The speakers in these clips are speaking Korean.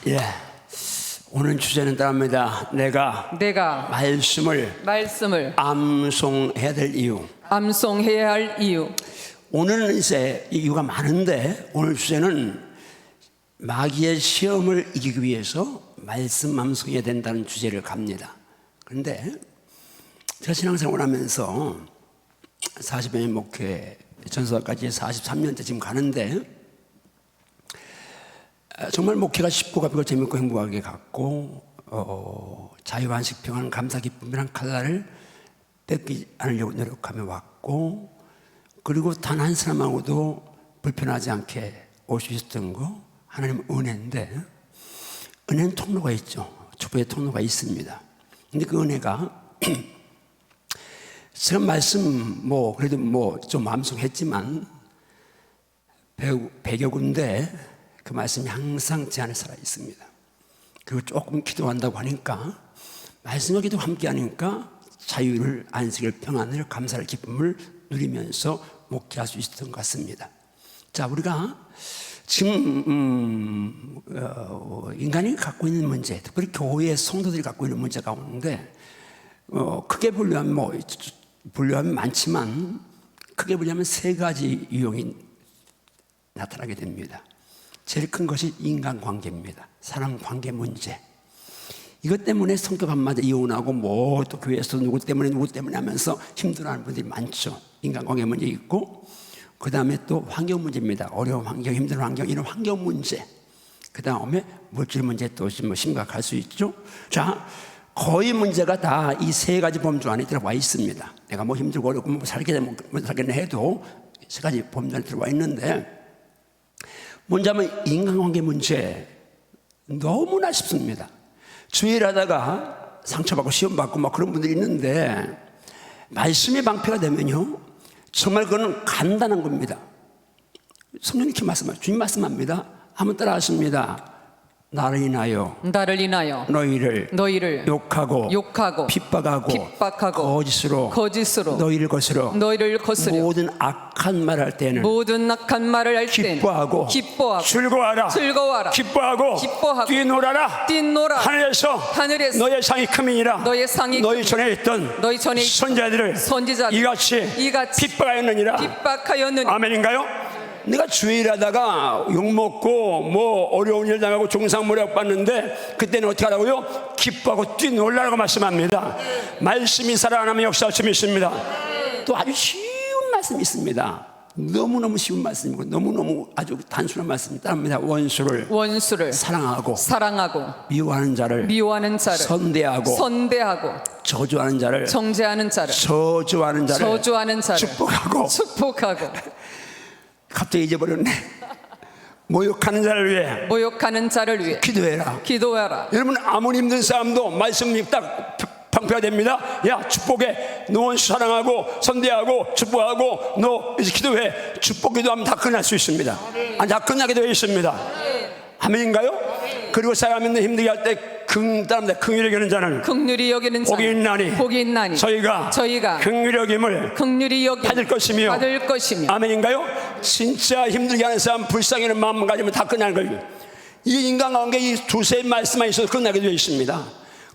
예, 오늘 주제는 답니다. 내가 말씀을 암송해야 될 이유. 암송해야 할 이유. 오늘은 이제 이유가 많은데 오늘 주제는 마귀의 시험을 이기기 위해서 말씀 암송해야 된다는 주제를 갑니다. 그런데 제가 신앙생활을 하면서 40여 년 목회 전도사까지 43년째 지금 가는데 정말 목회가 쉽고 가볍고 재밌고 행복하게 갔고 자유한식 평안 감사 기쁨이란 칼날을 뺏기지 않으려고 노력하며 왔고, 그리고 단 한 사람하고도 불편하지 않게 올 수 있었던 거 하나님 은혜인데, 은혜는 통로가 있죠. 촛불의 통로가 있습니다. 근데 그 은혜가 제가 말씀 그래도 좀 암송했지만 100여 군데 그 말씀이 항상 제 안에 살아 있습니다. 그리고 조금 기도한다고 하니까 말씀과 기도 함께 하니까 자유를, 안식을, 평안을, 감사를, 기쁨을 누리면서 목회할 수 있었던 것 같습니다. 자, 우리가 지금 인간이 갖고 있는 문제, 특별히 교회의 성도들이 갖고 있는 문제 가운데 크게 분류하면 많지만 크게 분류하면 세 가지 유형이 나타나게 됩니다. 제일 큰 것이 인간관계입니다. 사람관계 문제. 이것 때문에 성격 한마디 이혼하고 또 교회에서 누구 때문에 하면서 힘들어하는 분들이 많죠. 인간관계 문제 있고, 그 다음에 또 환경 문제입니다. 어려운 환경, 힘든 환경, 이런 환경 문제. 그 다음에 물질 문제 또 심각할 수 있죠. 자, 거의 문제가 다 이 세 가지 범주 안에 들어와 있습니다. 내가 힘들고 어렵고 살겠네 해도 세 가지 범주 안에 들어와 있는데, 먼저 하면 인간관계 문제 너무나 쉽습니다. 주일 하다가 상처받고 시험받고 그런 분들이 있는데, 말씀이 방패가 되면요 정말 그거는 간단한 겁니다. 성령님 이렇게 말씀하십니다. 주님 말씀합니다. 한번 따라 하십니다. 나를 인하여 너희를 욕하고 핍박하고 거짓으로 너희를 거스러 모든 악한 말을 할 때는 기뻐하고 즐거워하라. 기뻐하고 뛰놀아라. 하늘에서 너의 상이 크민이라. 너희 전에 있던 선지자들을 이같이 핍박하였느니라. 아멘인가요? 내가 주일하다가 욕먹고 어려운 일 당하고 종상모략 받는데, 그때는 어떻게 하라고요? 기뻐하고 뛰놀라라고 말씀합니다. 말씀이 살아나면 역사하심이 있습니다. 또 아주 쉬운 말씀이 있습니다. 너무너무 쉬운 말씀이고 너무너무 아주 단순한 말씀이 따릅니다. 원수를 사랑하고 미워하는 자를 선대하고 저주하는 자를 축복하고 갑자기 잊어버렸네. 모욕하는 자를 위해 기도해라. 여러분, 아무리 힘든 싸움도 말씀이 딱 방패가 됩니다. 야, 축복해. 너 원수 사랑하고 선대하고 축복하고 너 이제 기도해. 축복 기도하면 다 끝날 수 있습니다. 다 끝나게 되어 있습니다. 아멘인가요? 그리고 사람이 힘들게 할 때 긍휼히 여기는 자는 복이 있나니 저희가 긍휼히 여김을 받을 것이며. 아멘인가요? 진짜 힘들게 하는 사람, 불쌍히 하는 마음 가지면 다 끝나는 거예요. 이 인간관계 이 두세 말씀만 있어도 끝나게 되어 있습니다.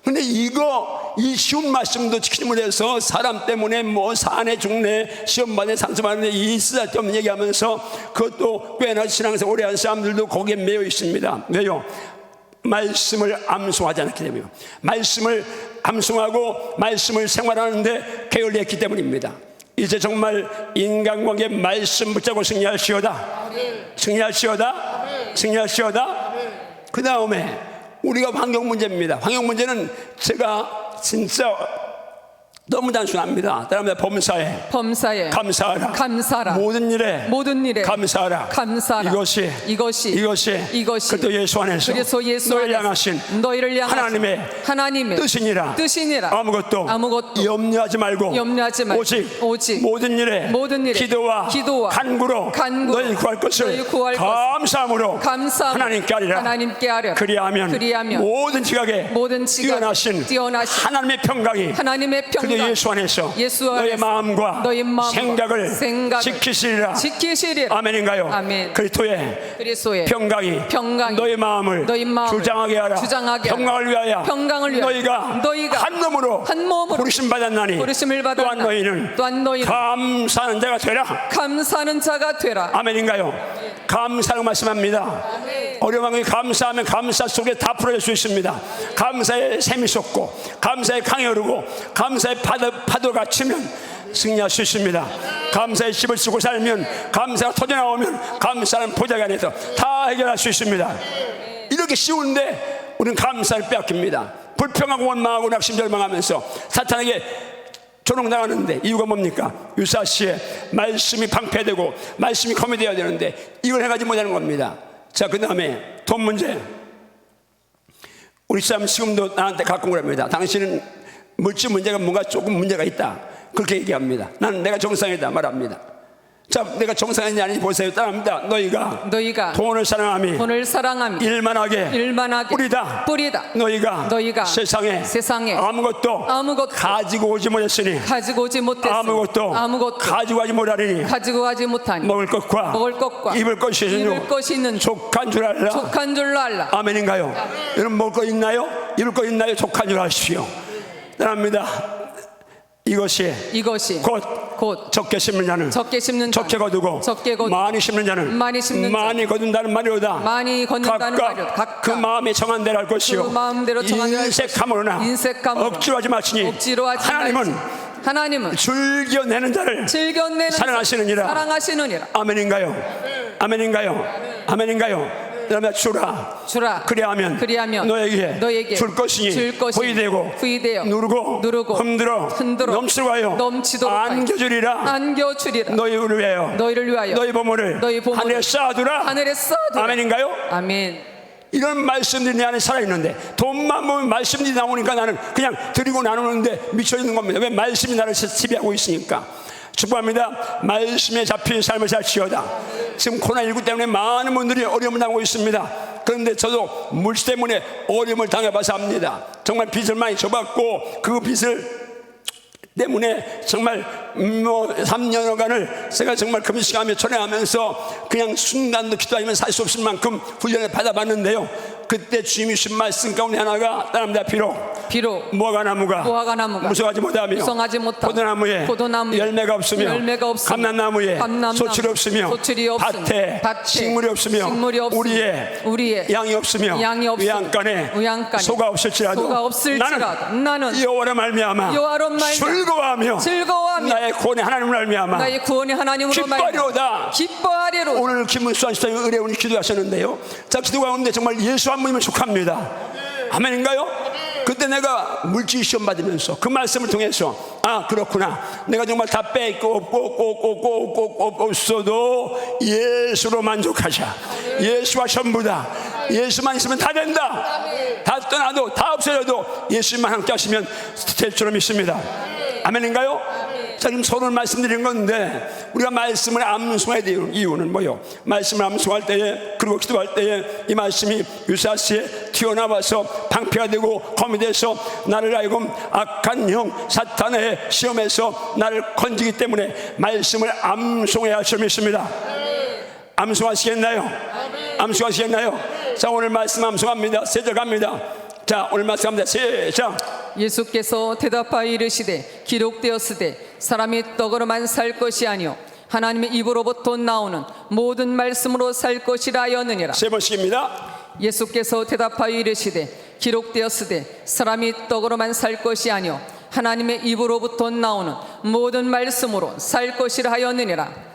근데 이 쉬운 말씀도 지키지 못해서 사람 때문에 사내 죽네 시험받네 상처받네 이 쓰잘데없는 얘기하면서 그것도 꽤나 신앙생활 오래 한 사람들도 거기에 매여 있습니다. 왜요? 말씀을 암송하지 않기 때문이에요. 말씀을 암송하고 말씀을 생활하는데 게을리했기 때문입니다. 이제 정말 인간관계 말씀 붙잡고 승리할시오다. 그 다음에 우리가 환경 문제입니다. 환경 문제는 제가 진짜 너무 단순합니다. 따라합니다. 범사에 감사하라. 모든 일에 감사하라. 이것이 그것도 예수 안에서 너희를 향하신 하나님의 뜻이니라. 아무것도 염려하지 말고 오직 모든 일에 기도와 간구로 너희 구할 것을 감사함으로 하나님께 하리라. 그리하면 모든 지각에 뛰어나신 하나님의 평강이 그리스도 예수 안에서 예수 너의 안에서 마음과 너의 마음과 생각을 생각을 지키시리라. 지키시리라. 아멘인가요? 아멘. 그리스도의 평강이 너의 마음을 주장하게 하라. 평강을 위하여 너희가 한 몸으로 부르심 받았나니 또한 너희는 감사하는 자가 되라. 감사하는 자가 되라. 아멘인가요? 감사라고 말씀합니다. 어려운 게 감사하면 감사 속에 다 풀어질 수 있습니다. 감사의 샘이 솟고 감사의 강이 흐르고 감사의 파도가 치면 승리할 수 있습니다. 감사의 집을 쓰고 살면, 감사가 터져나오면 감사는 보좌가 안에서 다 해결할 수 있습니다. 이렇게 쉬운데 우리는 감사를 빼앗깁니다. 불평하고 원망하고 낙심절망하면서 사탄에게 조롱당하는데 이유가 뭡니까? 유사시에 말씀이 방패되고 말씀이 검이 되어야 되는데 이걸 해가지 못하는 겁니다. 자, 그 다음에 돈 문제. 우리 사람 지금도 나한테 가끔 그럽니다. 당신은 물질 문제가 뭔가 조금 문제가 있다, 그렇게 얘기합니다. 나는 내가 정상이다 말합니다. 자, 내가 정상이냐 아니냐 보세요. 따라합니다. 너희가 돈을 사랑함이 일만하게 뿌리다. 너희가 세상에 아무것도 가지고 오지 못했으니 아무것도 가지고 가지 못하니 먹을 것과 입을 것이 있는 족한 줄 알라. 아멘인가요? 여러분, 먹을 거 있나요? 입을 거 있나요? 족한 줄 아십시오. 따라합니다. 이것이 곧 적게 심는 자는 적게 거두고 많이 심는 자는 많이 거둔다는 말이로다. 각각 그 마음에 정한 대로 할 것이요 인색함으로나 억지로 하지 마시니 하나님은 즐겨내는 자를 사랑하시느니라. 아멘인가요? 그러면 주라. 그리하면 너에게 줄 것이니 후이되고 누르고 흔들어 넘치도록 안겨주리라. 너희를 위하여 너희 보물을 하늘에 쌓아두라. 아멘인가요? 아멘. 이런 말씀들이 내 안에 살아있는데 돈만 보면 말씀들이 나오니까 나는 그냥 드리고 나누는데 미쳐있는 겁니다. 왜? 말씀이 나를 지배하고 있으니까. 축복합니다. 말씀에 잡힌 삶을 살지어다. 지금 코로나19 때문에 많은 분들이 어려움을 당하고 있습니다. 그런데 저도 물질 때문에 어려움을 당해봐서 압니다. 정말 빚을 많이 져봤고 그 빚을 때문에 정말 3년간을 제가 정말 금식하며 전회하면서 그냥 순간도 기도하면 살 수 없을 만큼 훈련을 받아봤는데요. 그때 주님이 주신 말씀 가운데 하나가 따릅니다. 비록 무화과나무가 무성하지 못하며 포도나무에 열매가 없으며 감람나무에 소출이 없으며 밭에 식물이 없으며 우리의 양이 없으며 외양간에 소가 없을지라도 나는 여호와로 말미암아 즐거워하며 나의 구원의 하나님을 말미암아 기뻐하리로다. 오늘 김문수한 집사님이 의뢰원이 기도하셨는데요. 자, 기도 가운데 정말 예수 한 분이면 족합니다. 아멘인가요? 그때 내가 물질 시험 받으면서 그 말씀을 통해서 그렇구나, 내가 정말 다 뺏고 없어도 예수로 만족하자. 예수가 전부다. 예수만 있으면 다 된다. 다 떠나도 다 없어져도 예수만 함께 하시면 될 줄 믿습니다. 아멘인가요? 자, 지금 서로 말씀드린 건데 우리가 말씀을 암송해야 되는 이유는 뭐요? 말씀을 암송할 때에 그리고 기도할 때에 이 말씀이 유사시에 튀어나와서 방패가 되고 검이 돼서 나를 하여금 악한 영 사탄의 시험에서 나를 건지기 때문에 말씀을 암송해야 할 줄 믿습니다. 암송하시겠나요? 자, 오늘 말씀 암송합니다. 세적합니다. 자, 오늘 말씀합니다. 시작. 예수께서 대답하여 이르시되 기록되었으되 사람이 떡으로만 살 것이 아니요 하나님의 입으로부터 나오는 모든 말씀으로 살 것이라 하였느니라. 세 번씩입니다. 예수께서 대답하여 이르시되 기록되었으되 사람이 떡으로만 살 것이 아니요 하나님의 입으로부터 나오는 모든 말씀으로 살 것이라 하였느니라.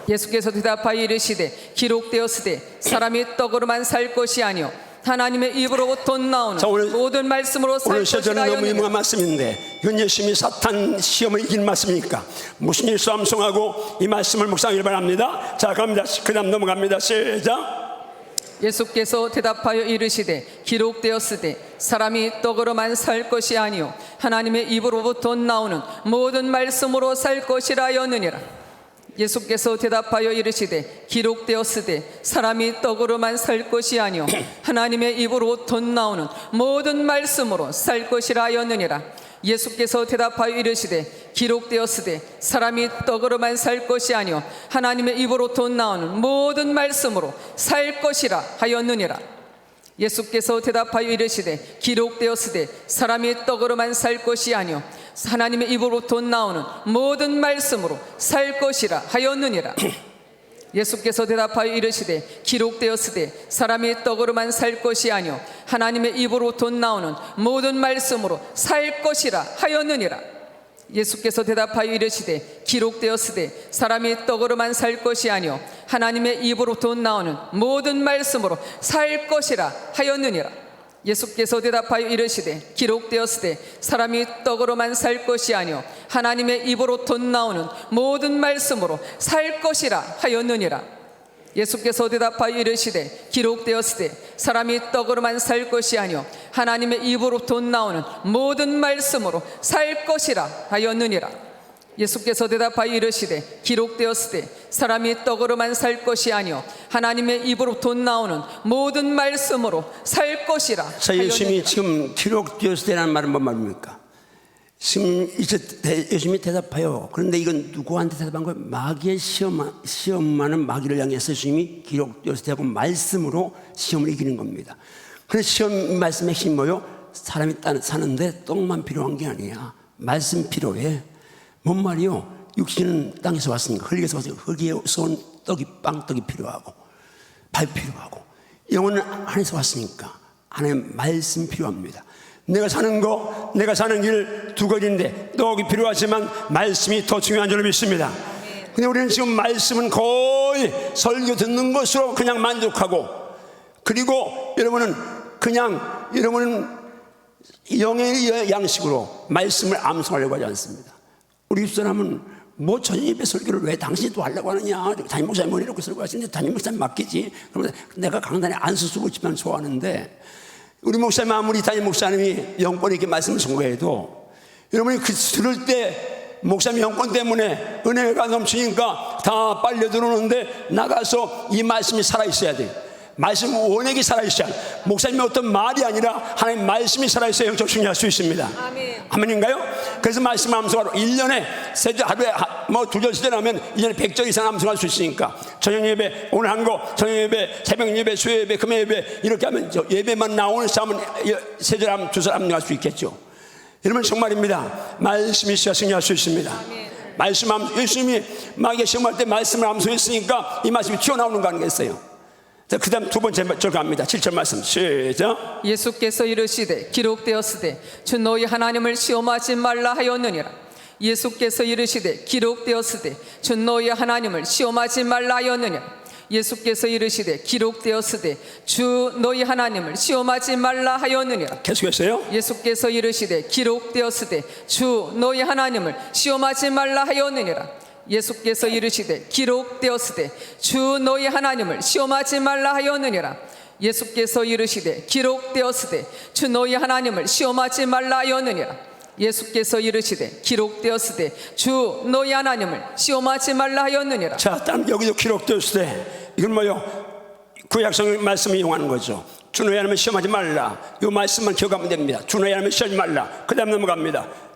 예수께서 대답하여 이르시되 기록되었으되 사람이 떡으로만 살 것이 아니요 하나님의 입으로부터 나오는 모든 말씀으로 살 오늘 것이라 세절은 너무 하였느니라. 유명한 말씀인데 이건 예수님이 사탄 시험을 이긴 말씀이니까 무슨 일수 암송하고 이 말씀을 묵상하길 바랍니다. 자, 갑니다. 그 다음 넘어갑니다. 시작. 예수께서 대답하여 이르시되 기록되었으되 사람이 떡으로만 살 것이 아니요 하나님의 입으로부터 나오는 모든 말씀으로 살 것이라 하였느니라. 예수께서 대답하여 이르시되 기록되었으되 사람이 떡으로만 살 것이 아니요 하나님의 입으로부터 나오는 모든 말씀으로 살 것이라 하였느니라. 예수께서 대답하여 이르시되 기록되었으되 사람이 떡으로만 살 것이 아니요 하나님의 입으로부터 나오는 모든 말씀으로 살 것이라 하였느니라. 예수께서 대답하여 이르시되 기록되었으되 사람이 떡으로만 살 것이 아니요 하나님의 입으로부터 나오는 모든 말씀으로 살 것이라 하였느니라. 예수께서 대답하여 이르시되 기록되었으되 사람이 떡으로만 살 것이 아니요 하나님의 입으로부터 나오는 모든 말씀으로 살 것이라 하였느니라. 예수께서 대답하여 이르시되 기록되었으되 사람이 떡으로만 살 것이 아니요 하나님의 입으로부터 나오는 모든 말씀으로 살 것이라 하였느니라. 예수께서 대답하여 이르시되 기록되었으되 사람이 떡으로만 살 것이 아니요 하나님의 입으로부터 나오는 모든 말씀으로 살 것이라 하였느니라. 예수께서 대답하여 이르시되 기록되었으되 사람이 떡으로만 살 것이 아니요 하나님의 입으로부터 나오는 모든 말씀으로 살 것이라 하였느니라. 예수께서 대답하여 이르시되 기록되었으되 사람이 떡으로만 살 것이 아니요 하나님의 입으로부터 나오는 모든 말씀으로 살 것이라 자, 예수님이 지금 기록되었으라는 말은 뭔 말입니까? 지금 이제 예수님이 대답해요. 그런데 이건 누구한테 대답한 거예요? 마귀의 시험하는 마귀를 향해서 예수님이 기록되었으라고 말씀으로 시험을 이기는 겁니다. 그래서 시험 말씀의 핵심이 뭐예요? 사람이 사는데 떡만 필요한 게 아니야. 말씀 필요해. 뭔 말이요? 육신은 땅에서 왔으니까 흙에서 왔으니까 흙에서 온 떡이 빵떡이 필요하고 밥 필요하고 영혼은 하늘에서 왔으니까 하나님의 말씀 필요합니다. 내가 사는 길 두 가지인데 떡이 필요하지만 말씀이 더 중요한 줄 믿습니다. 근데 우리는 지금 말씀은 거의 설교 듣는 것으로 그냥 만족하고, 그리고 여러분은 영의 양식으로 말씀을 암송하려고 하지 않습니다. 우리 집사람은 뭐 저녁 예배 설교를 왜 당신이 또 하려고 하느냐, 담임 목사님 이렇게 설교하시는데 담임 목사님 맡기지. 그러면 내가 강단에 안 서서 있지만 좋아하는데, 우리 목사님 아무리 담임 목사님이 영권 있게 말씀을 선고해도 여러분이 그 들을 때 목사님 영권 때문에 은혜가 넘치니까 다 빨려 들어오는데 나가서 이 말씀이 살아있어야 돼. 말씀 원액이 살아있어야 돼. 목사님의 어떤 말이 아니라 하나님 말씀이 살아있어야 영적 승리할 수 있습니다. 아멘. 아멘인가요? 그래서 말씀 암송하러 1년에 하루에 뭐 2절 3절 하면 1년에 100절 이상 암송할 수 있으니까 저녁 예배 오늘 한 거, 저녁 예배, 새벽 예배, 수요 예배, 금요 예배 이렇게 하면 저 예배만 나오는 사람은 3절 하면 2절 암송할 수 있겠죠. 여러분 정말입니다. 말씀이 있어야 승리할 수 있습니다. 아멘. 말씀 예수님이 마귀가 시험할 때 말씀을 암송했으니까 이 말씀이 튀어나오는 거 아니겠어요? 자, 그 다음 두 번째 절 갑니다. 7절 말씀 시작. 예수께서 이르시되 기록되었으되 주 너희 하나님을 시험하지 말라 하였느니라. 예수께서 이르시되 기록되었으되 주 너희 하나님을 시험하지 말라 하였느니라. 예수께서 이르시되 기록되었으되 주 너희 하나님을 시험하지 말라 하였느니라. 계속했어요. 예수께서 이르시되 기록되었으되 주 너희 하나님을 시험하지 말라 하였느니라. 예수께서 이르시되 기록되었으되 주 너희 하나님을 시험하지 말라 하였느니라. 예수께서 이르시되 기록되었으되 주 너희 하나님을 시험하지 말라 하였느니라. 예수께서 이르시되 기록되었으되 주 너희 하나님을 시험하지 말라 하였느니라. 자, 다음 여기도 기록되었을 때 이건 뭐요? 구약성 말씀을 이용하는 거죠. 주 너희 하나님을 시험하지 말라. 이 말씀만 기억하면 됩니다. 주 너희 하나님을 시험하지 말라. 그 다음 넘어갑니다.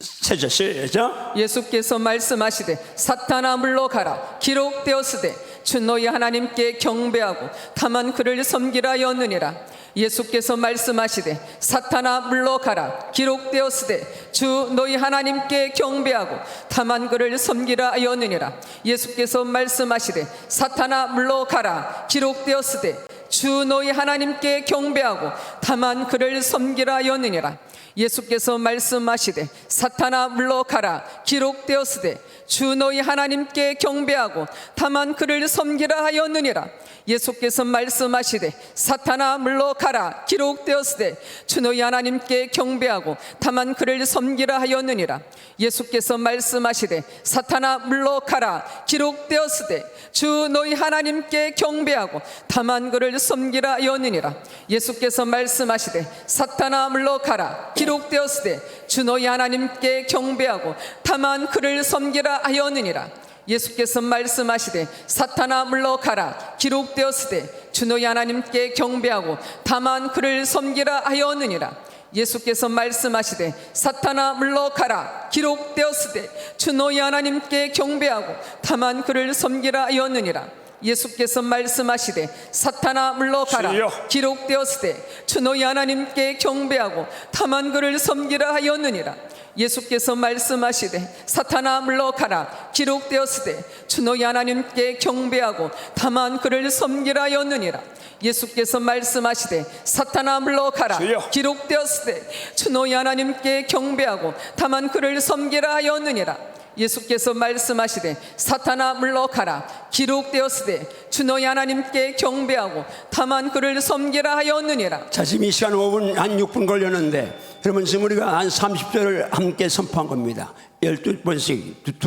세절 시작. 예수께서 말씀하시되 사탄아 물러가라. 기록되었으되 주 너희 하나님께 경배하고 다만 그를 섬기라 하였느니라. 예수께서 말씀하시되 사탄아 물러가라. 기록되었으되 주 너희 하나님께 경배하고 다만 그를 섬기라 하였느니라. 예수께서 말씀하시되 사탄아 물러가라. 기록되었으되 주 너희 하나님께 경배하고 다만 그를 섬기라 하였느니라. 예수께서 말씀하시되 사탄아 물러가라. 기록되었으되 주 너희 하나님께 경배하고 다만 그를 섬기라 하였느니라. 예수께서 말씀하시되 사탄아 물러가라. 기록되었으되 주 너희 하나님께 경배하고 다만 그를 섬기라 하였느니라. 예수께서 말씀하시되 사탄아 물러가라. 기록되었으되 주 너희 하나님께 경배하고 다만 그를 섬기라 하였느니라. 예수께서 말씀하시되 사탄아 물러가라. 기록되었으되 주 너희 하나님께 경배하고 다만 그를 섬기라 하였느니라. 예수께서 말씀하시되 사탄아 물러가라. 기록되었으되 주 너희 하나님께 경배하고 다만 그를 섬기라 하였느니라. 예수께서 말씀하시되 사탄아 물러가라 기록되었으되 주 너희 하나님께 경배하고 다만 그를 섬기라 하였느니라. 예수께서 말씀하시되 사탄아 물러가라 주여. 기록되었으되 주 너희 하나님께 경배하고 다만 그를 섬기라 하였느니라. 예수께서 말씀하시되 사탄아 물러가라 기록되었으되 주 너희 하나님께 경배하고 다만 그를 섬기라 하였느니라. 예수께서 말씀하시되 사탄아 물러가라 주여. 기록되었으되 주 너희 하나님께 경배하고 다만 그를 섬기라 하였느니라. 예수께서 말씀하시되 사탄아 물러가라 기록되었으되 주 너희 하나님께 경배하고 다만 그를 섬기라 하였느니라. 자, 지금 이 시간 5분, 한 6분 걸렸는데, 그러면 지금 우리가 한 30절을 함께 선포한 겁니다. 12번씩,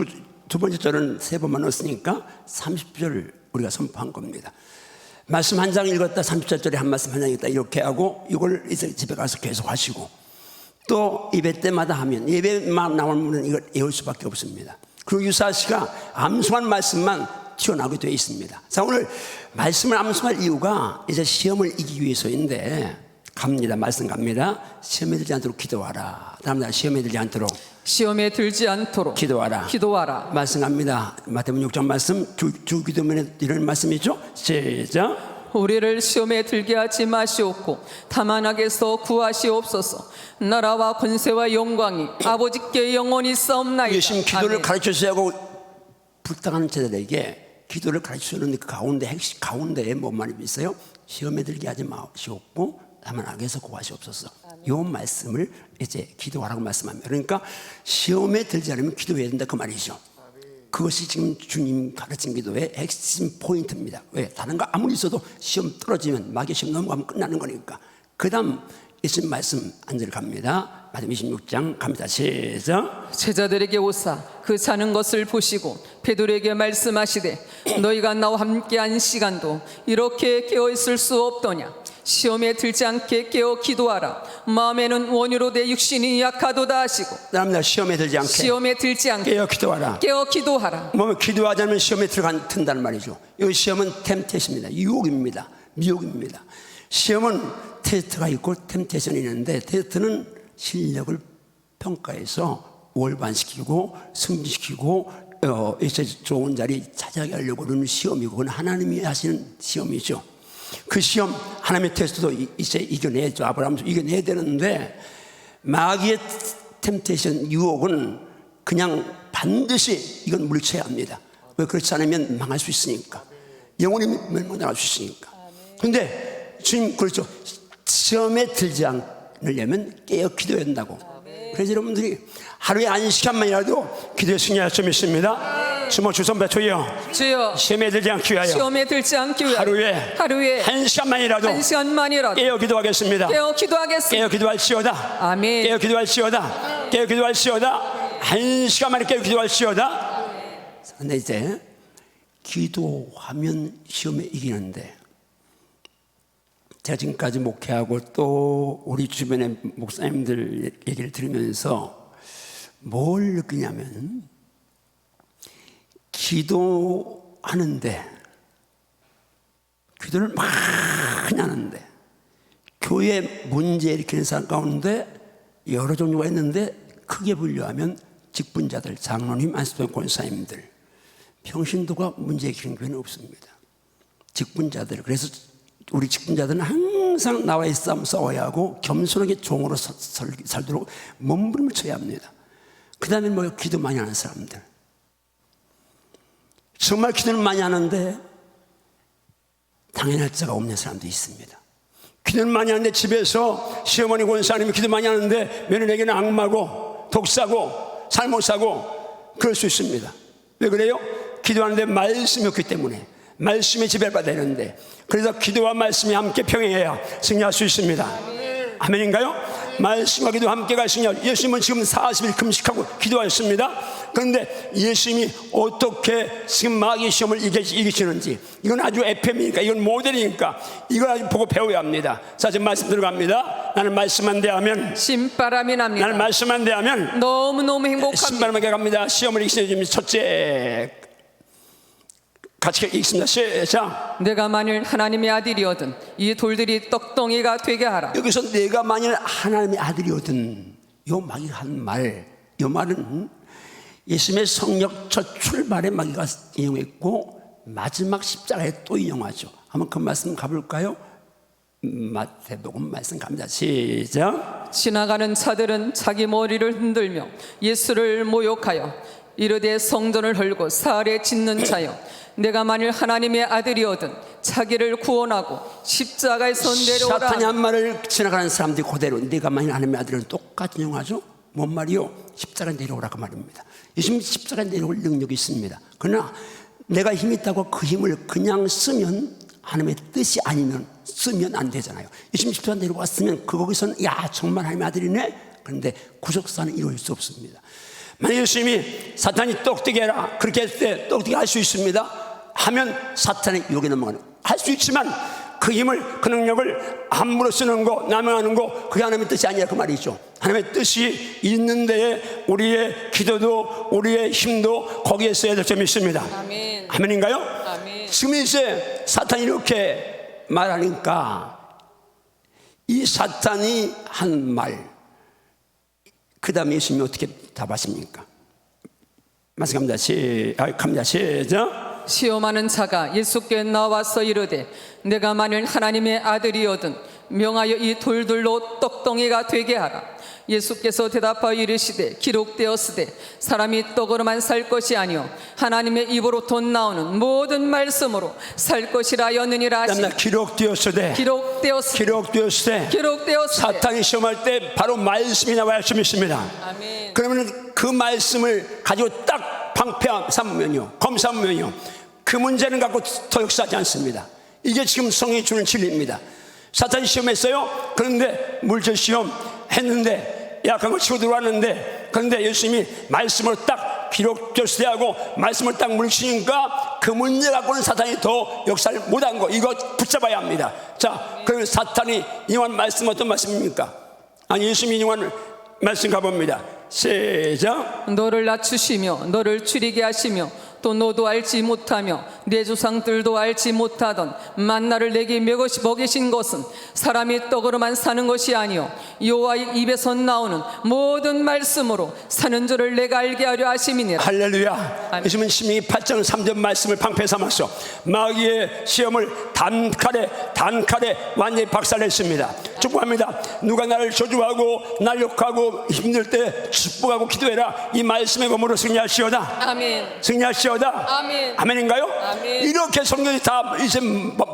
두 번째 절은 3번만 넣었으니까 30절을 우리가 선포한 겁니다. 말씀 한 장 읽었다, 30절에 한 말씀 한 장 읽었다, 이렇게 하고, 이걸 이제 집에 가서 계속 하시고, 또 예배 때마다 하면, 예배만 나오는 분은 이걸 외울 수밖에 없습니다. 그리고 유사시가 암송한 말씀만 튀어나오게 되어 있습니다. 자, 오늘 말씀을 암송할 이유가 이제 시험을 이기기 위해서인데, 갑니다. 말씀 갑니다. 시험에 들지 않도록 기도하라. 다음 날 시험에 들지 않도록 시험에 들지 않도록 기도하라. 말씀 갑니다. 마태복음 6장 말씀, 주 기도문에 이런 말씀이죠. 시작. 우리를 시험에 들게 하지 마시옵고 다만 악에서 구하시옵소서. 나라와 권세와 영광이 아버지께 영원히 있사옵나이다. 예수님 기도를 아멘. 가르쳐주셔야 하고 불당하는 자들에게 기도를 가르쳐주는 그 가운데 핵심 가운데에 뭐만 있어요? 시험에 들게 하지 마시옵고 다만 악에서 구하시옵소서. 이 말씀을 이제 기도하라고 말씀합니다. 그러니까 시험에 들지 않으면 기도해야 된다 그 말이죠. 그것이 지금 주님 가르친 기도의 핵심 포인트입니다. 왜? 다른 거 아무리 있어도 시험 떨어지면 마귀 시험 넘어가면 끝나는 거니까. 그 다음 예수님 말씀 안절 갑니다. 마태복음 26장 갑니다. 시작. 제자들에게 오사 그 자는 것을 보시고 베드로에게 말씀하시되 너희가 나와 함께한 시간도 이렇게 깨어있을 수 없더냐. 시험에 들지 않게 깨어 기도하라. 마음에는 원유로 내 육신이 약하도다 하시고. 다음날 시험에 들지 않게 깨어 기도하라. 깨어 기도하라. 뭐 기도하지 않으면 시험에 들어간다는 말이죠. 이 시험은 템테이션입니다. 유혹입니다. 미혹입니다. 시험은 테스트가 있고 템테이션이 있는데, 테스트는 실력을 평가해서 월반시키고 승진시키고 이제 좋은 자리 차지하게 하려고 하는 시험이고, 그건 하나님이 하시는 시험이죠. 그 시험 하나님의 테스트도 이제 이겨내죠. 아브라함도 이겨내야 되는데, 마귀의 템테이션 유혹은 그냥 반드시 이건 물리쳐야 합니다. 왜? 그렇지 않으면 망할 수 있으니까, 영원히 멸망당할 수 있으니까. 그런데 주님 그렇죠. 시험에 들지 않으려면 깨어 기도해야 된다고. 그래서 여러분들이 하루에 한 시간만이라도 기도에 승리할 수 있습니다. 주모 주선배 주여 시험에 들지 않기 위하여 하루에 한 시간만이라도 깨어 기도하겠습니다. 깨어 기도할지어다. 아멘. 깨어 기도할지어다. 한 시간만에 깨어 기도할지어다. 그런데 이제 기도하면 시험에 이기는데, 제가 지금까지 목회하고 또 우리 주변의 목사님들 얘기를 들으면서 뭘 느끼냐면, 기도하는데, 기도를 많이 하는데, 교회 문제 일으키는 사람 가운데 여러 종류가 있는데, 크게 분류하면 직분자들, 장로님, 안수동 권사님들, 평신도가 문제 일으키는 교회는 없습니다. 직분자들. 그래서 우리 직분자들은 항상 나와의 싸움 싸워야 하고 겸손하게 종으로 살도록 몸부림을 쳐야 합니다. 그 다음에 뭐 기도 많이 하는 사람들, 정말 기도를 많이 하는데 당연할 자가 없는 사람도 있습니다. 기도를 많이 하는데 집에서 시어머니 권사님이 기도 많이 하는데 며느리에게는 악마고 독사고 살못사고 그럴 수 있습니다. 왜 그래요? 기도하는데 말씀이 없기 때문에. 말씀이 지배받아야 되는데, 그래서 기도와 말씀이 함께 병행해야 승리할 수 있습니다. 아멘인가요? 말씀과 기도 함께 갈 승리할. 예수님은 지금 40일 금식하고 기도하셨습니다. 그런데 예수님이 어떻게 지금 마귀 시험을 이기시는지, 이건 아주 에페미니까, 이건 모델이니까 이걸 아주 보고 배워야 합니다. 자, 지금 말씀 들어갑니다. 나는 말씀만 대하면 신바람이 납니다. 나는 말씀만 대하면 너무너무 행복합니다. 신바람에게 갑니다. 시험을 이기시는 첫째, 같이 읽습니다. 시작. 내가 만일 하나님의 아들이거든 이 돌들이 떡덩이가 되게 하라. 여기서 내가 만일 하나님의 아들이거든, 요 마귀가 한 말, 요 말은 예수님의 성령 첫 출발에 마귀가 인용했고 마지막 십자가에 또 인용하죠. 한번 그 말씀 가볼까요? 마태복음 말씀 갑니다. 시작. 지나가는 자들은 자기 머리를 흔들며 예수를 모욕하여 이르되 성전을 헐고 사흘에 짓는 자여, 내가 만일 하나님의 아들이거든 자기를 구원하고 십자가에서 내려오라. 사탄이 한 말을 지나가는 사람들이 그대로 내가 만일 하나님의 아들은 똑같이 인용하죠. 뭔 말이요? 십자가에 내려오라 그 말입니다. 예수님 십자가에 내려올 능력이 있습니다. 그러나 내가 힘이 있다고 그 힘을 그냥 쓰면 하나님의 뜻이 아니면 쓰면 안 되잖아요. 예수님 십자가에 내려왔으면 거기서는 야 정말 하나님의 아들이네. 그런데 구속사는 이룰 수 없습니다. 만약 예수님이 사탄이 똑똑히 해라 그렇게 했을 때 똑똑히 할 수 있습니다 하면 사탄의 유혹에 넘어가는, 할 수 있지만 그 힘을 그 능력을 함부로 쓰는 거 남용하는 거 그게 하나님의 뜻이 아니라 그 말이죠. 하나님의 뜻이 있는 데에 우리의 기도도 우리의 힘도 거기에 써야 될 점이 있습니다. 아멘. 아멘인가요? 아멘. 지금 이제 사탄이 이렇게 말하니까 이 사탄이 한 말, 그 다음에 예수님이 어떻게 답하십니까? 말씀 갑니다. 시작. 시험하는 자가 예수께 나와서 이르되 내가 만일 하나님의 아들이거든 명하여 이 돌들로 떡덩이가 되게 하라. 예수께서 대답하여 이르시되 기록되었으되 사람이 떡으로만 살 것이 아니요 하나님의 입으로부터 나오는 모든 말씀으로 살 것이라 하였느니라 하시니. 기록되었으되 사탄이 시험할 때 바로 말씀이 나와야 할 점이 있습니다. 아멘. 그러면 그 말씀을 가지고 딱 방패삼으면요, 검삼으면요, 그 문제는 갖고 더 역사하지 않습니다. 이게 지금 성령이 주는 진리입니다. 사탄이 시험했어요. 그런데 물질 시험 했는데 약한 걸 치고 들어왔는데, 그런데 예수님이 말씀을 딱 기록되었으되 하고 말씀을 딱 물리치니까 그 문제 갖고는 사탄이 더 역사를 못한 거, 이거 붙잡아야 합니다. 자, 그러면 사탄이 인용한 말씀 어떤 말씀입니까? 아니, 예수님이 인용한 말씀 가봅니다. 시작. 너를 낮추시며 너를 줄이게 하시며 또 너도 알지 못하며 내 조상들도 알지 못하던 만나를 내게 먹이신 것은 사람이 떡으로만 사는 것이 아니요 여호와의 입에서 나오는 모든 말씀으로 사는 줄을 내가 알게 하려 하심이니라. 할렐루야. 예수님은 신명기 8장 3절 말씀을 방패 삼았어. 마귀의 시험을 단칼에 완전히 박살냈습니다. 축복합니다. 누가 나를 저주하고 날 욕하고 힘들 때 축복하고 기도해라. 이 말씀의 검으로 승리하시오다. 아멘. 승리하시오다. 아멘. 아멘인가요? 아멘. 이렇게 성경이 다 이제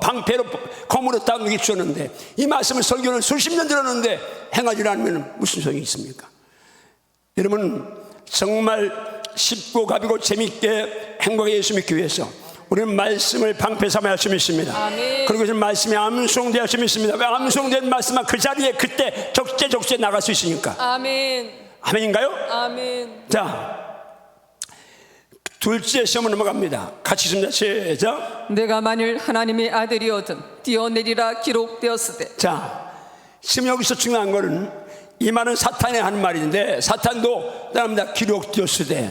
방패로 검으로 딱 여기 주었는데, 이 말씀을 설교를 수십 년 들었는데 행하지 않으면 무슨 소용이 있습니까? 여러분, 정말 쉽고 가비고 재밌게 행복하게 예수 믿기 위해서 우리는 말씀을 방패 삼아야 할 점이 있습니다. 아멘. 그리고 그 말씀이 암송되어야 할 점이 있습니다. 왜 암송된 말씀만 그 자리에 그때 적재 나갈 수 있으니까. 아멘. 아멘인가요? 아멘. 자, 둘째 시험을 넘어갑니다. 같이 읽습니다. 시작. 내가 만일 하나님의 아들이거든 뛰어내리라 기록되었으되. 자, 지금 여기서 중요한 거는 이 말은 사탄이 하는 말인데, 사탄도 따릅니다. 기록되었으되.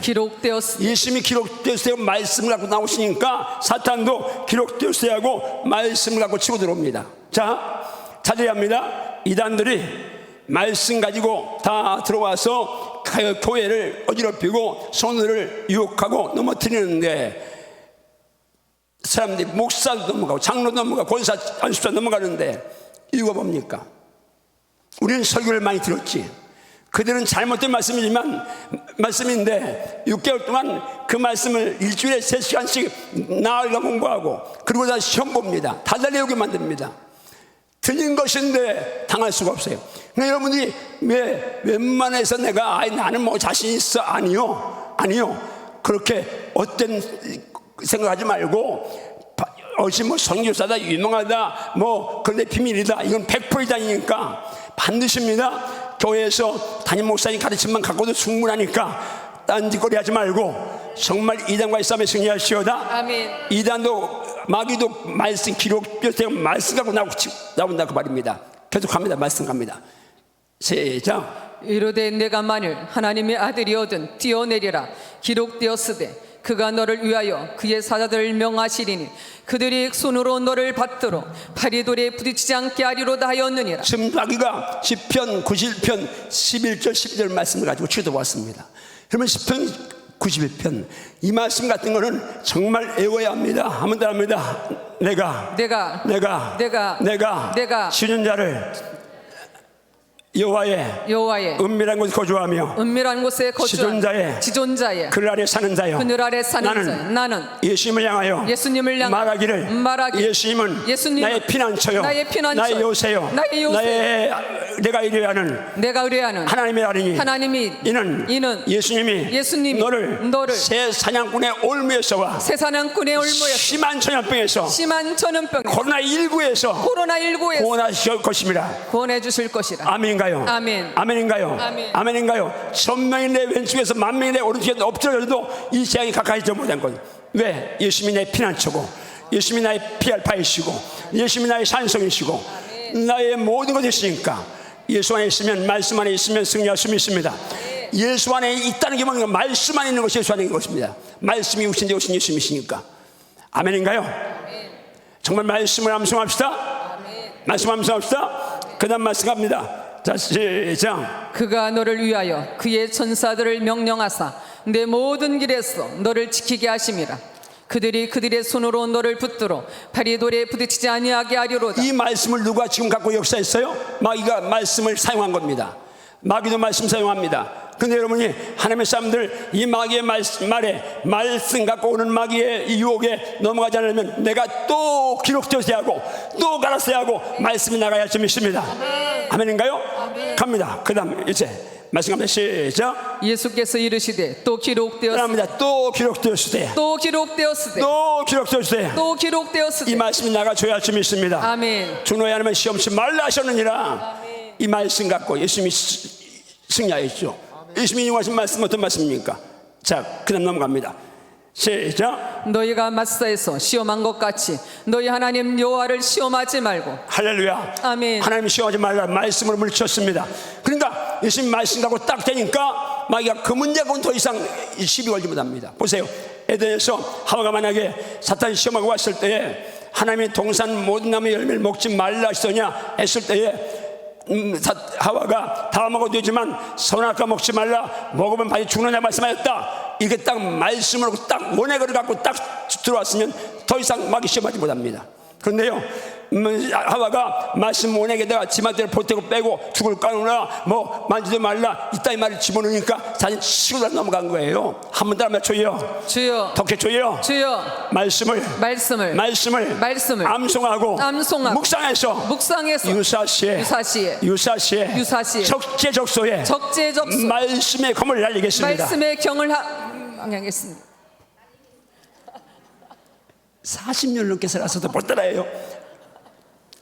예수님이 기록되었으되 말씀을 갖고 나오시니까 사탄도 기록되었으되 하고 말씀을 갖고 치고 들어옵니다. 자, 자제해야 합니다. 이단들이 말씀 가지고 다 들어와서 교회를 어지럽히고 성도들을 유혹하고 넘어뜨리는데, 사람들이 목사도 넘어가고 장로도 넘어가고 권사 안수사 넘어가는데 이유가 뭡니까? 우리는 설교를 많이 들었지. 그들은 잘못된 말씀인데 6개월 동안 그 말씀을 일주일에 3시간씩 나흘간 공부하고 그리고 다 시험 봅니다. 다 달려오게 만듭니다. 틀린 것인데 당할 수가 없어요. 그러니까 여러분들이 왜 웬만해서 내가 나는 뭐 자신 있어? 아니요. 그렇게 어떤 생각하지 말고, 뭐 선교사다, 유명하다, 뭐 그런데 비밀이다, 이건 100%이다니까 반드시입니다. 교회에서 담임 목사님 가르침만 갖고도 충분하니까 딴짓거리 하지 말고 정말 이단과의 싸움에 승리하시오다. 아멘. 이단도 마귀도 말씀 기록되어 말씀 갖고 나온다 그 말입니다. 계속합니다. 말씀 갑니다. 시작. 이르되 내가 만일 하나님의 아들이거든 뛰어내리라 기록되었으되 그가 너를 위하여 그의 사자들을 명하시리니 그들이 손으로 너를 받들어 파리돌에 부딪히지 않게 하리로다 하였느니라. 지금 자기가 시편 91편 11절 12절 말씀을 가지고 치도봤습니다. 그러면 시편 91편 이 말씀 같은 거는 정말 외워야 합니다. 한번 더 합니다. 내가 쉬는 자를 여호와의 은밀한 곳에 거주하며 은밀한 곳에 거주하는 지존자의 그늘 아래 사는 자여. 그늘 아래 사는 자여. 나는 예수님을 향하여 말하기를 예수님은 나의 피난처요, 나의 요새요, 내가 의뢰하는 하나님의 아리니. 이는 예수님이 너를 새 사냥꾼의 올무에서와 심한 전염병에서 코로나19에서 구원하실 것입니다. 구원해 주실 것이라. 아멘인가요? 아멘인가요? 천명이 내 왼쪽에서 만명이 내 오른쪽에 엎드려져도 이 재앙이 가까이 지 못한 것. 왜? 예수님이 내 피난처고, 예수님이 나의 피할 바이시고, 예수님이 나의 산성이시고, 나의 모든 것이 있으니까. 예수 안에 있으면, 말씀 안에 있으면 승리할 수 있습니다. 예수 안에 있다는 게 뭔가 말씀 안에 있는 것이 예수 안에 있는 것입니다. 말씀이 우신 데 오신 예수님이시니까. 아멘인가요? 정말 말씀을 암송합시다. 말씀 암송합시다. 그 다음 말씀합니다. 자, 시작. 그가 너를 위하여 그의 천사들을 명령하사 내 모든 길에서 너를 지키게 하심이라. 그들의 손으로 너를 붙들어 파리돌에 부딪히지 아니하게 하리로다. 이 말씀을 누가 지금 갖고 역사했어요? 마귀가 말씀을 사용한 겁니다. 마귀도 말씀 사용합니다. 근데 여러분이 하나님의 사람들 이 마귀의 말씀 갖고 오는 마귀의 이 유혹에 넘어가지 않으면 내가 또 기록되어야 하고 또 갈았어야 하고 말씀이 나가야 할 점이 있습니다. 아멘인가요? 갑니다. 그 다음 이제 말씀 갑니다. 시작. 예수께서 이르시되 또 기록되었으되 이 말씀이 나가줘야 할 점이 있습니다. 아멘. 주노에 하나님은 시험치 말라 하셨느니라. 이 말씀 갖고 예수님이 승리하였죠. 예수님이 용하신 말씀 어떤 말씀입니까? 자, 그 다음 넘어갑니다. 시작. 너희가 마사에서 시험한 것 같이 너희 하나님 여호와를 시험하지 말고. 할렐루야. 아멘. 하나님 시험하지 말라 말씀으로 물리쳤습니다. 그러니까 예수님 말씀 갖고 딱 되니까 마귀가 그 문제 갖고는 더 이상 시비 걸지 못합니다. 보세요. 에덴에서 하와가 만약에 사탄이 시험하고 왔을 때에 하나님이 동산 모든 나무 열매를 먹지 말라 하시더냐 했을 때에 하와가 다 먹어도 되지만 선악과 먹지 말라, 먹으면 반드시 죽느냐 말씀하였다. 이게 딱 말씀으로 딱 원액을 갖고 딱 들어왔으면 더 이상 마귀 시험하지 못합니다. 그런데요, 하와가 말씀 원액에다가 지만대를 보태고 빼고 죽을 까누나 뭐 만지지 말라 이따위 말을 집어넣으니까 자신 치고 넘어간 거예요. 한 번 더 하면 주여 덕해 주여 말씀을 암송하고 묵상해서 유사시에 적재적소에 말씀의 검을 날리겠습니다. 말씀의 경을 향하겠습니다. 40년 넘게 살아서도 못 따라해요.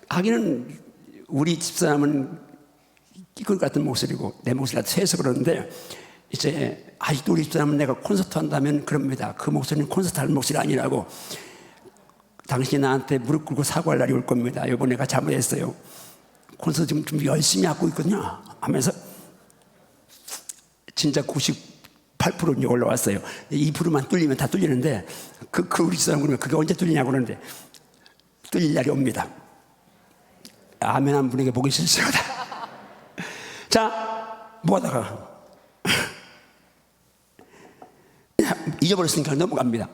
하기는 우리 집사람은 이걸 같은 목소리고 내 목소리가 세서 그러는데 이제 아직도 우리 집사람은 내가 콘서트 한다면 그럽니다. 그 목소리는 콘서트 할 목소리 아니라고. 당신이 나한테 무릎 꿇고 사과할 날이 올 겁니다. 이번에 내가 잘못했어요. 콘서트 좀 열심히 하고 있거든요 하면서 진짜 98% 이제 올라왔어요. 2%만 뚫리면 다 뚫리는데 그 우리 집사람 그러면 그게 언제 뚫리냐고 그러는데 뚫릴 날이 옵니다. 아멘 한 분에게 보기 싫습니다. 자, 뭐 하다가 잊어버렸으니까 넘어갑니다.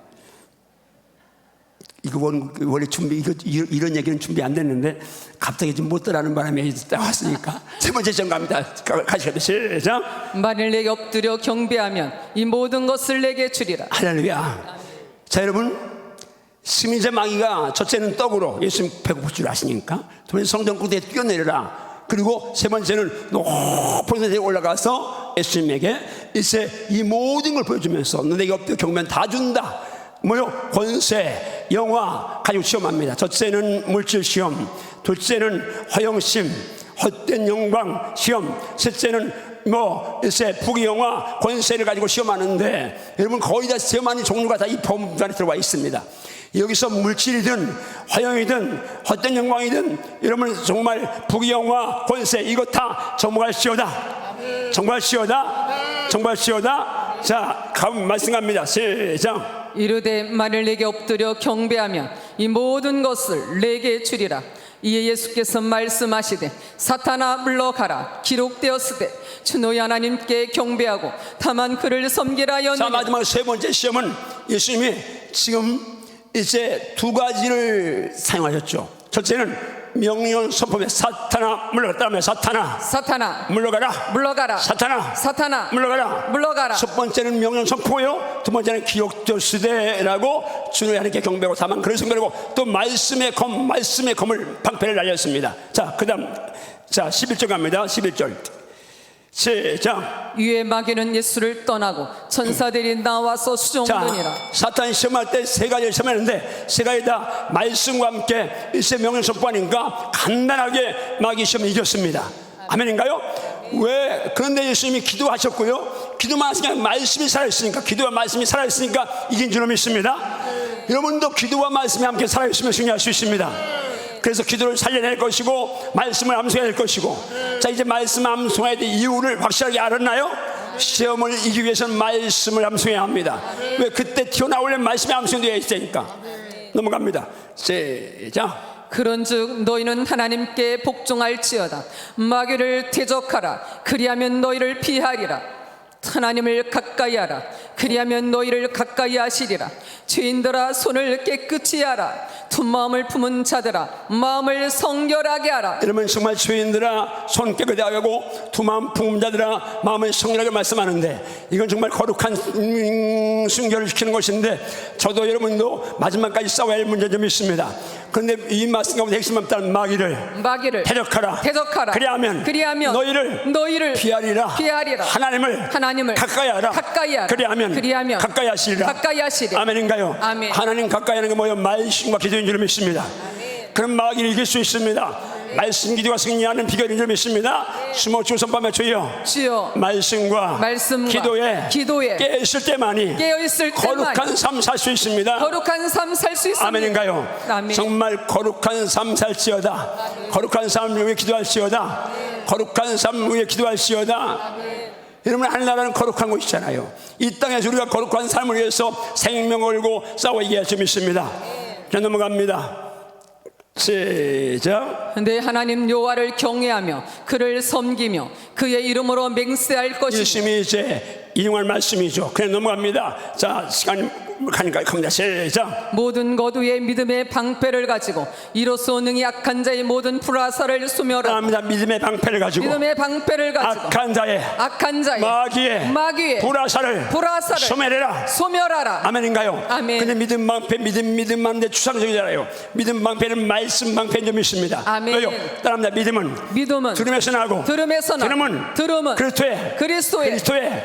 이거 원래 이런 얘기는 준비 안 됐는데 갑자기 좀 못 따라하는 바람에 딱 왔으니까 세 번째 점 갑니다. 같이 시작. 만일 내게 엎드려 경배하면 이 모든 것을 내게 주리라. 할렐루야. 자, 여러분, 스미자 마귀가 첫째는 떡으로 예수님 배고플 줄 아시니까 두 번째 성전 구대에 뛰어내려라. 그리고 세 번째는 높은 곳에 올라가서 예수님에게 이제 이 모든 걸 보여주면서 너에게 엎드려 경배하면 다 준다. 뭐요? 권세, 영화 가지고 시험합니다. 첫째는 물질 시험, 둘째는 허영심, 헛된 영광 시험, 셋째는 이제 부귀영화, 권세를 가지고 시험하는데 여러분 거의 다 시험하는 종류가 다 이 법 안에 들어와 있습니다. 여기서 물질이든 허영이든 헛된 영광이든 여러분 정말 부귀영화, 권세 이거 다 정말시오다. 자, 말씀 갑니다. 시작. 이르되 만일 내게 엎드려 경배하면 이 모든 것을 내게 주리라. 이에 예수께서 말씀하시되 사탄아 물러가라. 기록되었으되 주 너희 하나님께 경배하고 다만 그를 섬기라 자, 하였느니라. 마지막 세 번째 시험은 예수님이 지금 이제 두 가지를 사용하셨죠. 첫째는 명령 선포에 사탄아 물러가라. 따라하면 사탄아 사탄아 물러가라. 물러가라. 사탄아 사탄아 물러가라. 물러가라. 첫 번째는 명령 선포요. 두 번째는 기록되었으되라고 주의 하나님께 경배하고 다만 그를 섬기라고 또 말씀의 검을 방패를 날렸습니다. 자, 그다음 자 11절 갑니다. 11절 시작. 위에 마귀는 예수를 떠나고 천사들이 나와서 자, 수종드니라. 사탄이 시험할 때 세 가지를 시험했는데 세 가지 다 말씀과 함께 일세 명령 선포하니까 간단하게 마귀 시험을 이겼습니다. 아멘인가요? 왜? 그런데 예수님이 기도하셨고요. 기도만 하시니까 말씀이 살아있으니까, 기도와 말씀이 살아있으니까 이긴 줄 믿습니다. 여러분도 기도와 말씀이 함께 살아있으면 승리할 수 있습니다. 그래서 기도를 살려낼 것이고 말씀을 암송해야 될 것이고, 자, 이제 말씀 암송해야 될 이유를 확실하게 알았나요? 시험을 이기기 위해서는 말씀을 암송해야 합니다. 왜? 그때 튀어나오려면 말씀이 암송되어 있으니까. 넘어갑니다. 시작. 그런즉 너희는 하나님께 복종할지어다. 마귀를 대적하라. 그리하면 너희를 피하리라. 하나님을 가까이 하라. 그리하면 너희를 가까이 하시리라. 죄인들아 손을 깨끗이 하라. 두 마음을 품은 자들아 마음을 성결하게 하라. 여러분, 정말 죄인들아 손 깨끗이 하고 두 마음 품은 자들아 마음을 성결하게 말씀하는데, 이건 정말 거룩한 순결을 시키는 것인데, 저도 여러분도 마지막까지 싸워야 할 문제 좀 있습니다. 그런데 이 말씀 가운데 핵심은 일단 마귀를 대적하라. 그리하면 너희를 피하리라. 하나님을 가까이 하라. 그리하면 가까이 하시리라. 아멘인가요? 아멘. 하나님 가까이 하는 게 뭐예요? 말씀과 기도인 줄 믿습니다. 그럼 마귀를 이길 수 있습니다. 말씀 기도가 승리하는 비결인 줄 믿습니다. 숨어 주선밤에 주여 말씀과 기도에 깨어있을 때만이 거룩한 삶 살 수 있습니다. 아멘인가요? 아멘. 정말 거룩한 삶 살지어다. 거룩한 삶 위해 기도할지어다. 거룩한 삶 위해 기도할지어다. 여러분, 하늘나라는 거룩한 곳이잖아요. 이 땅에서 우리가 거룩한 삶을 위해서 생명을 걸고 싸워 이겨야 할 줄 믿습니다. 자, 넘어갑니다. 시작. 내 하나님 여호와를 경외하며 그를 섬기며 그의 이름으로 맹세할 것이니. 예수님이 이제 인용할 말씀이죠. 그냥 넘어갑니다. 자, 시간이 가니까 갑니다. 시작. 모든 것 위에 믿음의 방패를 가지고 이로써 능히 악한 자의 모든 불화살을 소멸하라. 합니다. 믿음의 방패를 가지고 악한 자의 마귀의 불화살을 소멸해라. 아멘인가요? 아멘. 근데 믿음 방패 추상적이잖아요. 믿음 방패는 말씀 방패인 줄 믿습니다. 아멘. 왜요? 따라합니다. 믿음은 들음에서 나고 들음은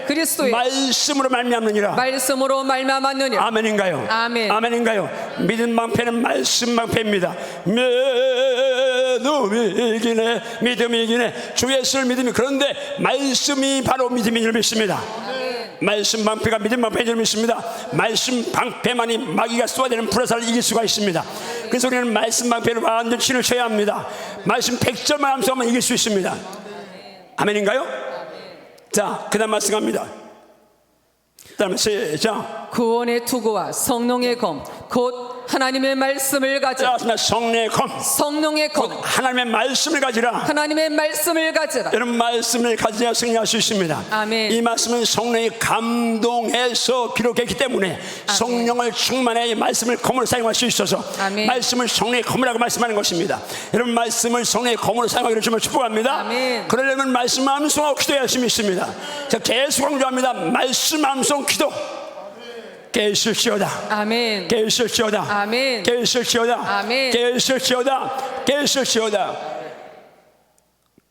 그리스도의 말씀으로 말미암느니라. 아멘인가요? 아멘인가요? 믿음 방패는 말씀 방패입니다. 믿음이 이기네. 주 예수를 믿음이. 그런데 말씀이 바로 믿음인 줄 믿습니다. 말씀 방패가 믿음 방패인 줄 믿습니다. 말씀 방패만이 마귀가 쏘아대는 불화살을 이길 수가 있습니다. 그래서 우리는 말씀 방패를 완전 신을 쳐야 합니다. 말씀 100절만 암송하면 이길 수 있습니다. 아멘인가요? 자, 그 다음 말씀합니다. 다음에 시작. 구원의 투구와 성령의 검 곧 하나님의 말씀을 가지라. 성령의 검 하나님의 말씀을 가지라. 여러분, 말씀을 가져야 승리할 수 있습니다. 아멘. 이 말씀은 성령이 감동해서 기록했기 때문에 아멘. 성령을 충만해 이 말씀을 검으로 사용할 수 있어서 아멘. 말씀을 성령의 검이라고 말씀하는 것입니다. 여러분, 말씀을 성령의 검으로 사용하기를 주면 축복합니다. 아멘. 그러려면 말씀 암송하고 기도해야 할 수 있습니다. 제가 계속 강조합니다. 말씀 암송 기도. 깨있을지어다. 아멘. 깨있을지어다. 아멘. 깨있을지어다. 아멘. 깨있을지어다.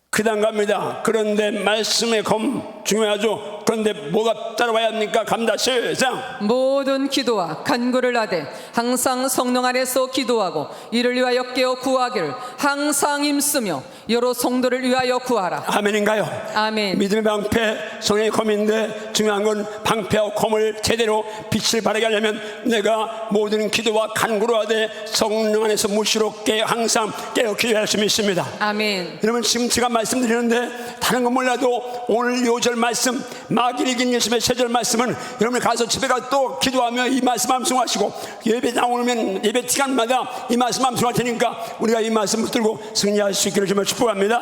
그 다음 갑니다. 그런데 말씀의 검 중요하죠. 그런데 뭐가 따라와야 합니까? 갑니다. 시작. 모든 기도와 간구를 하되 항상 성령 안에서 기도하고 이를 위하여 깨어 구하기를 항상 힘쓰며 여러 성도를 위하여 구하라. 아멘인가요? 아멘. 믿음의 방패 성령의 검인데 중요한 건 방패와 검을 제대로 빛을 발하게 하려면 내가 모든 기도와 간구를 하되 성령 안에서 무시로 항상 깨어 기도할 수 있습니다. 아멘. 여러분, 지금 제가 말씀드리는데 다른 건 몰라도 오늘 요절 말씀 마귀를 예수님의 세절 말씀은 여러분이 가서 집에 가서 또 기도하며 이 말씀 암송하시고 예배 나오면 예배 시간마다 이 말씀 암송할 테니까 우리가 이 말씀 붙들고 승리할 수 있기를 정말 축복합니다.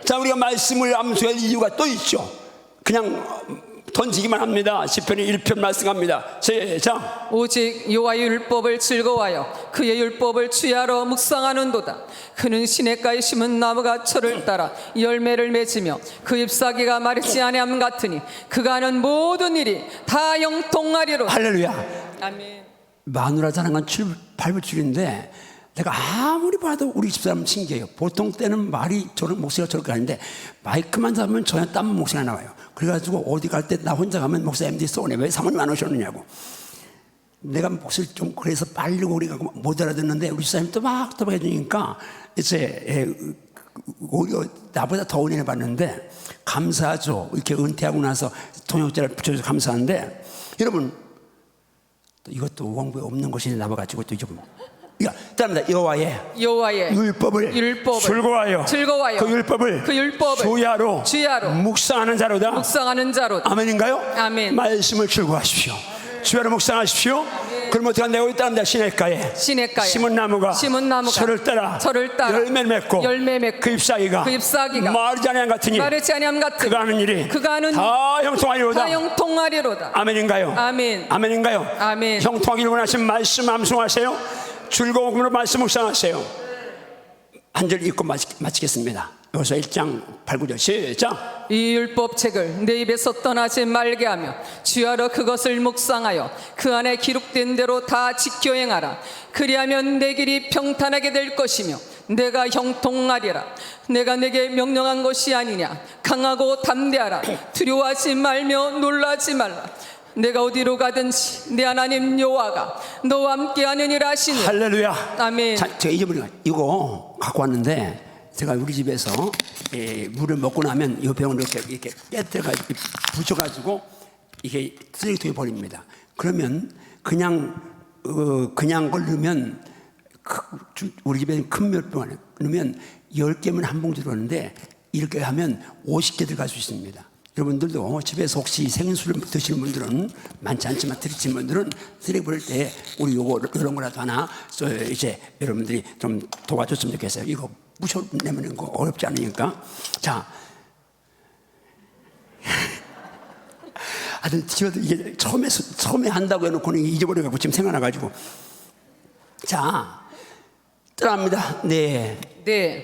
자, 우리가 말씀을 암송할 이유가 또 있죠. 그냥 던지기만 합니다. 시편이 1편 말씀합니다. 시작. 오직 여호와의 율법을 즐거워하여 그의 율법을 주야로 묵상하는도다. 그는 시냇가에 심은 나무가 철을 따라 열매를 맺으며 그 잎사귀가 마르지 아니함 같으니 그가 하는 모든 일이 다 형통하리로다. 할렐루야. 아멘. 마누라자는 건 8부줄인데 내가 아무리 봐도 우리 집사람은 신기해요. 보통 때는 말이 저런 목소리가 저렇게 하는데 마이크만 잡으면 전혀 딴 목소리가 나와요. 그래가지고 어디 갈 때 나 혼자 가면 목사님들이 쏘네. 왜 사모님 안 오셨느냐고. 내가 목소리 좀 그래서 빨리고 우리가 못 알아듣는데 우리 집사님 또막 해주니까 이제 오히려 나보다 더 은혜를 받는데 감사하죠. 이렇게 은퇴하고 나서 통역자를 붙여줘서 감사한데 여러분 또 이것도 원고에 없는 것이 나와가지고 또 잊어보면 따릅니다. 여호와의 율법을 즐거워하여 그 율법을 주야로 묵상하는 자로다. 아멘인가요? 아멘. 말씀을 즐거워하십시오. 주야로 묵상하십시오. 그럼 어떻게 한다고? 따릅니다. 시냇가에 심은 나무가 철을 따라 열매를 맺고 그 잎사귀가 마르지 아니함 같으니 그가 하는 일이 다 형통하리로다. 아멘인가요? 아멘인가요? 아멘. 형통하기를 원하시면 말씀 암송하세요. 즐거움으로 말씀 묵상하세요. 한 절 읽고 마치겠습니다. 여기서 1장 8, 9절 시작. 이 율법책을 내 입에서 떠나지 말게 하며 주야로 그것을 묵상하여 그 안에 기록된 대로 다 지켜 행하라. 그리하면 내 길이 평탄하게 될 것이며 내가 형통하리라. 내가 내게 명령한 것이 아니냐. 강하고 담대하라. 두려워하지 말며 놀라지 말라. 내가 어디로 가든지 내 하나님 여호와가 너와 함께 하느니라 하시니. 할렐루야. 아멘. 자, 제가 잊어버린 거 이거 갖고 왔는데 제가 우리 집에서 물을 먹고 나면 이 병을 이렇게 깨뜨려가지고 부셔가지고 이게 쓰레기통에 버립니다. 그러면 그냥 걸 넣으면 우리 집에는 큰 멸병 안에 넣으면 10개면 한 봉지 들어오는데 이렇게 하면 50개 들어갈 수 있습니다. 여러분들도 집에서 혹시 생수를 드시는 분들은 많지 않지만 드시는 분들은 쓰레기 버릴 때 우리 이런 거라도 하나 이제 여러분들이 좀 도와줬으면 좋겠어요. 이거 부셔내면 거 어렵지 않으니까. 자, 하여튼 이게 처음에 한다고 해놓고는 잊어버려가지고 지금 생각나가지고. 자, 떠납니다. 네.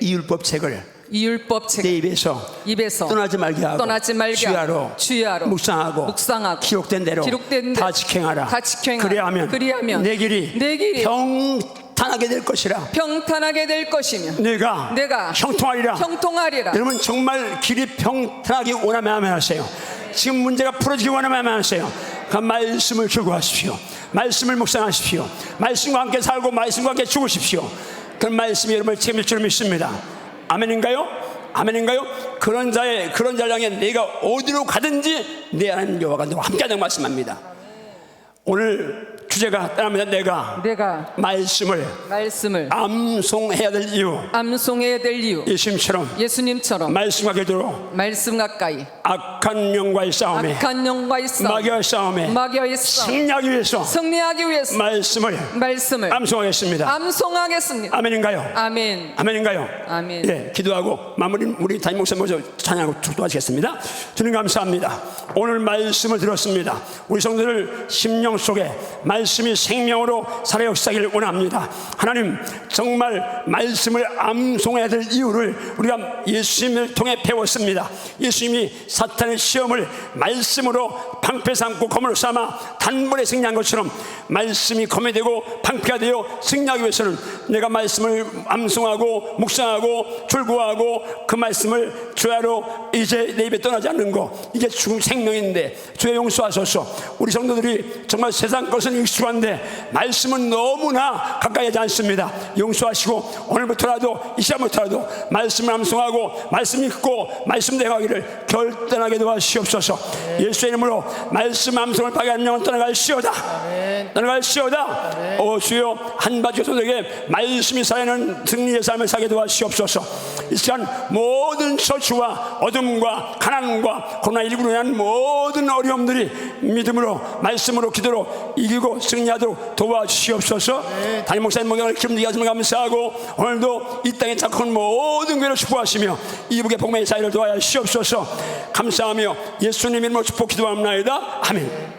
이 율법책을 내 입에서 떠나지 말게 하고 주야로 묵상하고 기록된 대로 다 지켜행하라. 그리하면 내 길이 평탄하게 될 것이라. 내가 형통하리라. 여러분 정말 길이 평탄하게 원하면 아멘하세요. 지금 문제가 풀어지기 원하면 아멘하세요. 그 말씀을 즐거워하십시오. 말씀을 묵상하십시오. 말씀과 함께 살고 말씀과 함께 죽으십시오. 그 말씀이 여러분을 책임질 줄 믿습니다. 아멘인가요? 그런 자를 향해 내가 어디로 가든지 내 하나님 여호와가 너와 함께하는 말씀합니다. 오늘 주제가 따릅니다. 내가 말씀을 암송해야 될 이유. 예수님처럼 말씀 가까이 악한 영과의 싸움에 마귀와의 승리하기 위해서 말씀을 암송하겠습니다. 아멘인가요? 아멘. 예, 기도하고 마무리 우리 담임 목사 모셔 찬양하고 도와주겠습니다. 주님 감사합니다. 오늘 말씀을 들었습니다. 우리 성도들 심령 속에 말씀이 생명으로 살아 역사하기를 원합니다. 하나님 정말 말씀을 암송해야 될 이유를 우리가 예수님을 통해 배웠습니다. 예수님이 사탄의 시험을 말씀으로 방패 삼고 검으로 삼아 단번에 승리한 것처럼 말씀이 검이 되고 방패가 되어 승리하기 위해서는 내가 말씀을 암송하고 묵상하고 출구하고 그 말씀을 주야로 이제 내 입에 떠나지 않는 거, 이게 죽음 생명인데 주의 용서하소서. 우리 성도들이 정말 세상 것은 익숙한데 말씀은 너무나 가까이 하지 않습니다. 용서하시고 오늘부터라도 이 시간부터라도 말씀을 암송하고 말씀 읽고 말씀 대화하기를 결단하게 도와주시옵소서. 예수의 이름으로 말씀 암송을 파괴하는 영은 떠나갈시오다. 떠나갈시오다. 오 주여, 한 바퀴 소득에 말씀이 살아있는 승리의 삶을 살게 도와주시옵소서. 이 시간 모든 저주와 어둠과 가난과 코로나19로 인한 모든 어려움들이 믿음으로 말씀으로 기도로 이기고 승리하도록 도와주시옵소서. 담임 목사님 목양을 기름지게 하심을 감사하고 오늘도 이 땅에 착한 모든 교회를 축복하시며 이북의 복매의 사이를 도와주시옵소서. 감사하며 예수님 이름으로 축복 기도합나이다. 아멘.